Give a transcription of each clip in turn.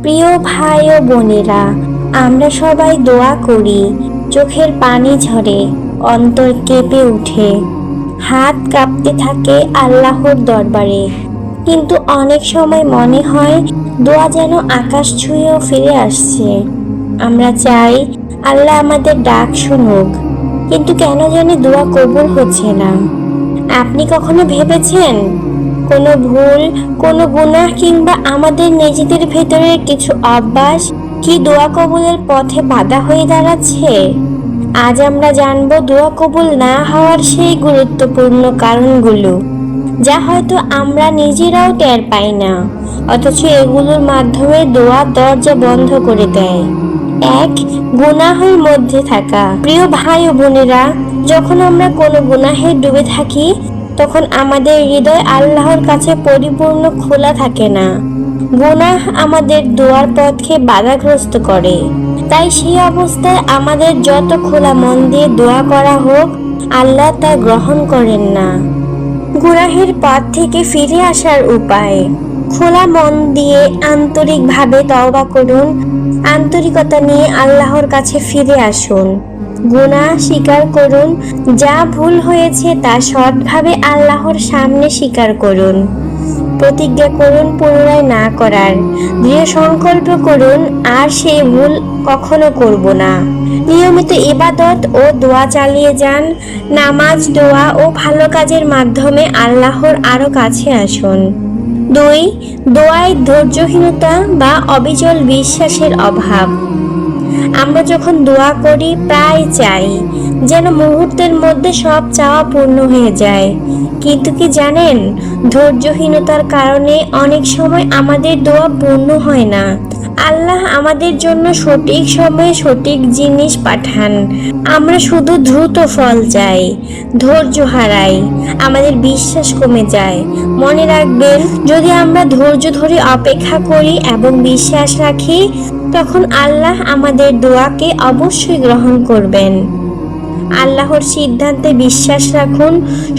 প্রিয় ভাই ও বোনেরা, আমরা সবাই দোয়া করি, চোখের পানি ঝরে, অন্তর কেঁপে ওঠে, হাত কাঁপতে থাকে আল্লাহর দরবারে। কিন্তু অনেক সময় মনে হয় দোয়া যেন আকাশ ছুঁয়েও ফিরে আসছে। আমরা চাই আল্লাহ আমাদের ডাক শুনুক, কিন্তু কেন জানি দোয়া কবুল হচ্ছে না। আপনি কখনো ভেবেছেন কোনো ভুল, কোনো গুনাহ কিংবা আমাদের নিজেদের ভেতরের কিছু অভ্যাস কি দোয়া কবুলের পথে বাধা হয়ে দাঁড়াচ্ছে? আজ আমরা জানবো দোয়া কবুল না হওয়ার সেই গুরুত্বপূর্ণ কারণগুলো, যা হয়তো আমরা নিজেরাও টের পাই না, অথচ এগুলোর মাধ্যমে দোয়ার দরজা বন্ধ করে দেয়। এক, গুনাহের মধ্যে থাকা। প্রিয় ভাই ও বোনেরা, যখন আমরা কোনো গুনাহে ডুবে থাকি তখন আমাদের হৃদয় আল্লাহর কাছে পরিপূর্ণ খোলা থাকে না। গুনাহ আমাদের দোয়ার পথকে বাধাগ্রস্ত করে। তাই সেই অবস্থায় আমাদের যত খোলা মন দিয়ে দোয়া করা হোক, আল্লাহ তা গ্রহণ করেন না। গুনাহের পথ থেকে ফিরে আসার উপায়: খোলা মন দিয়ে আন্তরিকভাবে তওবা করুন। আন্তরিকতা নিয়ে আল্লাহর কাছে ফিরে আসুন। গুনাহ স্বীকার করুন। যা ভুল হয়েছে তা সৎভাবে আল্লাহর সামনে স্বীকার করুন। প্রতিজ্ঞা করুন পুনরায় না করার। দৃঢ় সংকল্প করুন আর সেই ভুল কখনো করব না। নিয়মিত ইবাদত ও দোয়া চালিয়ে যান। নামাজ, দোয়া ও ভালো কাজের মাধ্যমে আল্লাহর আরো কাছে আসুন। 2. দোয়ায় ধৈর্যহীনতা বা অবিচল বিশ্বাসের অভাব। আমরা যখন দোয়া করি প্রায় চাই যেন মুহূর্তের মধ্যে সব চাওয়া পূর্ণ হয়ে যায়, কিন্তু কি জানেন, ধৈর্যহীনতার কারণে অনেক সময় আমাদের দোয়া পূর্ণ হয় না। আল্লাহ আমাদের জন্য সঠিক সময়ে সঠিক জিনিস পাঠান। আমরা শুধু দ্রুত ফল চাই, ধৈর্য হারাই, আমাদের বিশ্বাস কমে যায়। মনে রাখবেন, যদি আমরা ধৈর্য ধরে অপেক্ষা করি এবং বিশ্বাস রাখি, তখন আল্লাহ আমাদের দোয়াকে অবশ্যই গ্রহণ করবেন। আল্লাহর সিদ্ধান্তে বিশ্বাস রাখুন।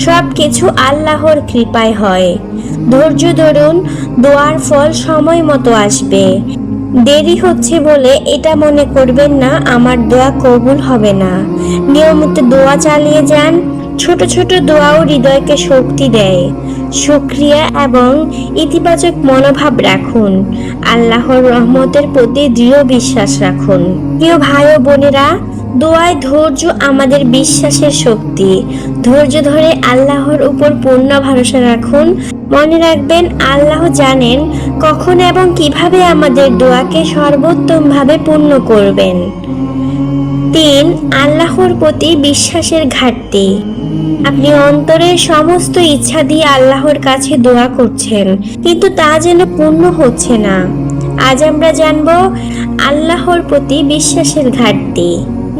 সব কিছু আল্লাহর কৃপায় হয়। ধৈর্য ধরুন, দোয়ার ফল সময় মতো আসবে। দেরি হচ্ছে বলে এটা মনে করবেন না আমার দোয়া কবুল হবে না। নিয়মিত দোয়া চালিয়ে যান। ছোট ছোট দোয়াও হৃদয়কে শক্তি দেয়। শুকরিয়া এবং ইতিবাচক মনোভাব রাখুন। আল্লাহর রহমতের প্রতি দৃঢ় বিশ্বাস রাখুন। প্রিয় ভাই ও বোনেরা, দোয়ায় ধৈর্য আমাদের বিশ্বাসের শক্তি। ধৈর্য ধরে আল্লাহর উপর পূর্ণ ভরসা রাখুন। মনে রাখবেন, আল্লাহ জানেন কখন এবং কিভাবে আমাদের দোয়াকে সর্বোত্তমভাবে পূর্ণ করবেন। 3. আল্লাহর প্রতি বিশ্বাসের ঘাটতি। আপনি অন্তরের সমস্ত ইচ্ছা দিয়ে আল্লাহর কাছে দোয়া করছেন, কিন্তু তা যেন পূর্ণ হচ্ছে না। আজ আমরা জানব আল্লাহর প্রতি বিশ্বাসের ঘাটতি।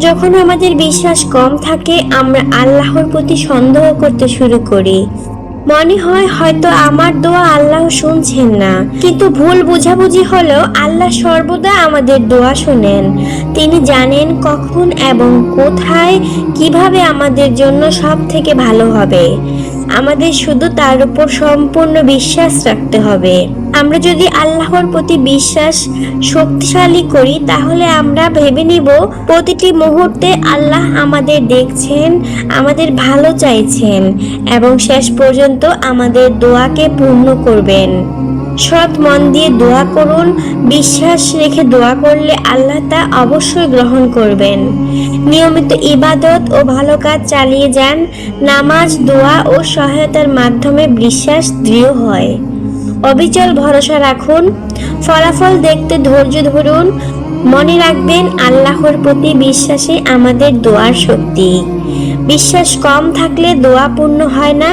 যখন আমাদের বিশ্বাস কম থাকে, আমরা আল্লাহর প্রতি সন্দেহ করতে শুরু করি। মনে হয় হয়তো আমার দোয়া আল্লাহ শুনছেন না, কিন্তু ভুল বোঝাবুঝি হলো আল্লাহ সর্বদা আমাদের দোয়া শোনেন। তিনি জানেন কখন এবং কোথায় কিভাবে আমাদের জন্য সব থেকে ভালো হবে। আমাদের শুধু তার উপর সম্পূর্ণ বিশ্বাস রাখতে হবে। আমরা যদি আল্লাহর প্রতি বিশ্বাস শক্তিশালী করি, তাহলে আমরা ভেবে নিব প্রতিটি মুহূর্তে আল্লাহ আমাদের দেখছেন, আমাদের ভালো চাইছেন এবং শেষ পর্যন্ত আমাদের দোয়াকে পূর্ণ করবেন। সৎ মন দিয়ে দোয়া করুন। বিশ্বাস রেখে দোয়া করলে আল্লাহ তা অবশ্যই গ্রহণ করবেন। নিয়মিত ইবাদত ও ভালো কাজ চালিয়ে যান। নামাজ, দোয়া ও সহায়তার মাধ্যমে বিশ্বাস দৃঢ় হয়। অবিচল ভরসা রাখুন। ফলাফল দেখতে ধৈর্য ধরুন। মনে রাখবেন, আল্লাহর প্রতি বিশ্বাসে আমাদের দোয়ার শক্তি। বিশ্বাস কম থাকলে দোয়া পূর্ণ হয় না।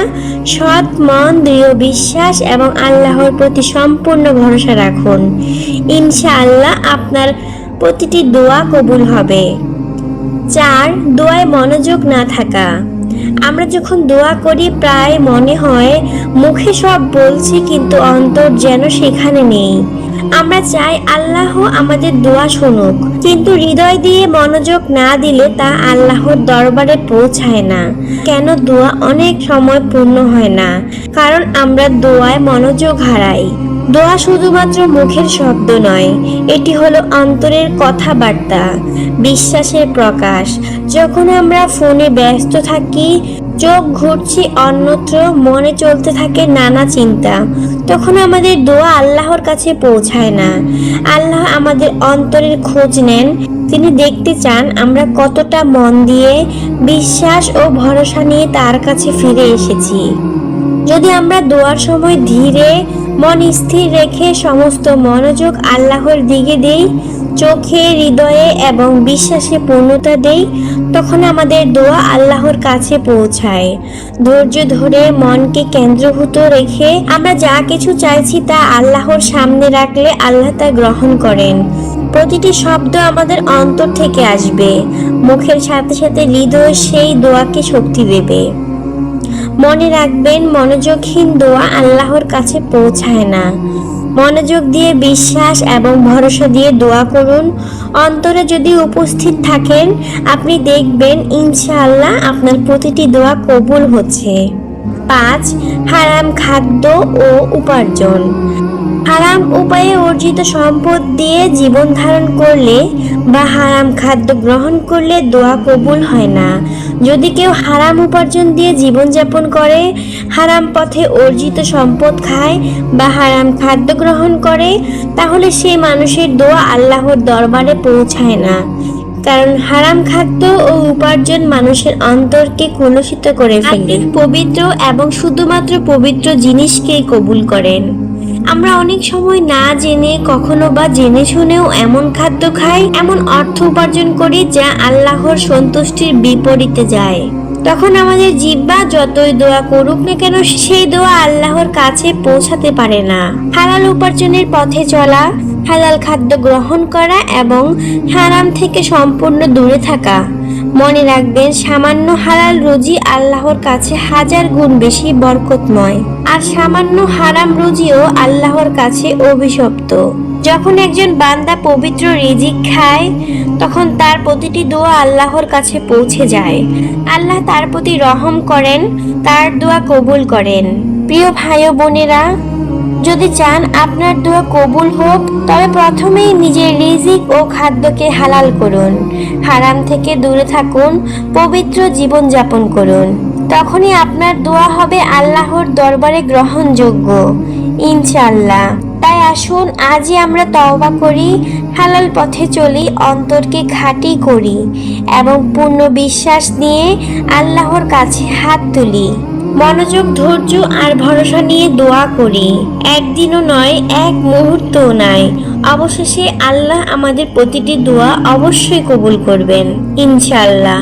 সৎ মন, দৃঢ় বিশ্বাস এবং আল্লাহর প্রতি সম্পূর্ণ ভরসা রাখুন। ইনশাআল্লাহ আপনার প্রতিটি দোয়া কবুল হবে। 4. দোয়ায় মনোযোগ না থাকা। আমরা যখন দোয়া করি প্রায় মনে হয় মুখে সব বলছি, কিন্তু অন্তর যেন সেখানে নেই। আমরা চাই আল্লাহ আমাদের দোয়া শুনুক, কিন্তু হৃদয় দিয়ে মনোযোগ না দিলে তা আল্লাহর দরবারে পৌঁছায় না। কেন দোয়া অনেক সময় পূর্ণ হয় না? কারণ আমরা দোয়ায় মনোযোগ হারাই। দোয়া শুধুমাত্র মুখের শব্দ নয়, এটি হলো অন্তরের কথাবার্তা, বিশ্বাসের প্রকাশ। যখন আমরা ফোনে ব্যস্ত থাকি, চোখ ঘুরছে অন্যত্র, মনে চলতে থাকে নানা চিন্তা, তখন আমাদের দোয়া আল্লাহর কাছে পৌঁছায় না। আল্লাহ আমাদের অন্তরের খোঁজ নেন। তিনি দেখতে চান আমরা কতটা মন দিয়ে, বিশ্বাস ও ভরসা নিয়ে তার কাছে ফিরে এসেছি। যদি আমরা দোয়ার সময় ধীরে, মন স্থির রেখে সমস্ত মনোযোগ আল্লাহর দিকে দেই, চোখে, হৃদয়ে এবং বিশ্বাসে পূর্ণতা দেই, তখন আমাদের দোয়া আল্লাহর কাছে পৌঁছায়। ধৈর্য ধরে মনকে কেন্দ্রভূত রেখে আমরা যা কিছু চাইছি তা আল্লাহর সামনে রাখলে আল্লাহ তা গ্রহণ করেন। প্রতিটি শব্দ আমাদের অন্তর থেকে আসবে, মুখের সাথে সাথে হৃদয় সেই দোয়াকে শক্তি দেবে। মনে রাখবেন, মনোযোগহীন দোয়া আল্লাহর কাছে পৌঁছায় না। মনোযোগ দিয়ে, বিশ্বাস এবং ভরসা দিয়ে দোয়া করুন। অন্তরে যদি উপস্থিত থাকেন, আপনি দেখবেন ইনশাআল্লাহ আপনার প্রতিটি দোয়া কবুল হচ্ছে। 5. হারাম খাদ্য ও উপার্জন। হারাম উপায়ে অর্জিত সম্পদ দিয়ে জীবন ধারণ করলে বা হারাম খাদ্য গ্রহণ করলে দোয়া কবুল হয় না। যদি কেউ হারাম উপার্জন দিয়ে জীবনযাপন করে, হারাম পথে অর্জিত সম্পদ খায় বা হারাম খাদ্য গ্রহণ করে, তাহলে সেই মানুষের দোয়া আল্লাহর দরবারে পৌঁছায় না। কারণ হারাম খাদ্য ও উপার্জন মানুষের অন্তরকে কলুষিত করে ফেলে। পবিত্র এবং শুধুমাত্র পবিত্র জিনিসকেই কবুল করেন। আমরা অনেক সময় না জেনে, কখনো বা জেনে শুনেও এমন খাদ্য খাই, এমন অর্থ উপার্জন করি যা আল্লাহর সন্তুষ্টির বিপরীতে যায়। তখন আমাদের জিহ্বা যতই দোয়া করুক না কেন, সেই দোয়া আল্লাহর কাছে পৌঁছাতে পারে না। হালাল উপার্জনের পথে চলা, হালাল খাদ্য গ্রহণ করা এবং হারাম থেকে সম্পূর্ণ দূরে থাকা। মনে রাখবেন, সামান্য হালাল রুজি আল্লাহর কাছে 1000 গুণ বেশি বরকতময়, আর সামান্য হারাম রুজিও আল্লাহর কাছে অভিশপ্ত। যখন একজন বান্দা পবিত্র রিজিক খায়, তখন তার প্রতিটি দোয়া আল্লাহর কাছে পৌঁছে যায়। আল্লাহ তার প্রতি রহম করেন, তার দোয়া কবুল করেন। প্রিয় ভাই ও বোনেরা, যদি চান আপনার দোয়া কবুল হোক, তবে প্রথমেই নিজের রিজিক ও খাদ্যকে হালাল করুন, হারাম থেকে দূরে থাকুন, পবিত্র জীবন যাপন করুন। তখনই আপনার দোয়া হবে আল্লাহর দরবারে গ্রহণযোগ্য, ইনশাআল্লাহ। তাই আসুন আজই আমরা তওবা করি, হালাল পথে চলি, অন্তরকে খাঁটি করি এবং পূর্ণ বিশ্বাস নিয়ে আল্লাহর কাছে হাত তুলি। মনোযোগ, ধৈর্য আর ভরসা নিয়ে দোয়া করি। একদিনও নয়, এক মুহূর্তও নয়, অবশেষে আল্লাহ আমাদের প্রতিটি দোয়া অবশ্যই কবুল করবেন, ইনশাআল্লাহ।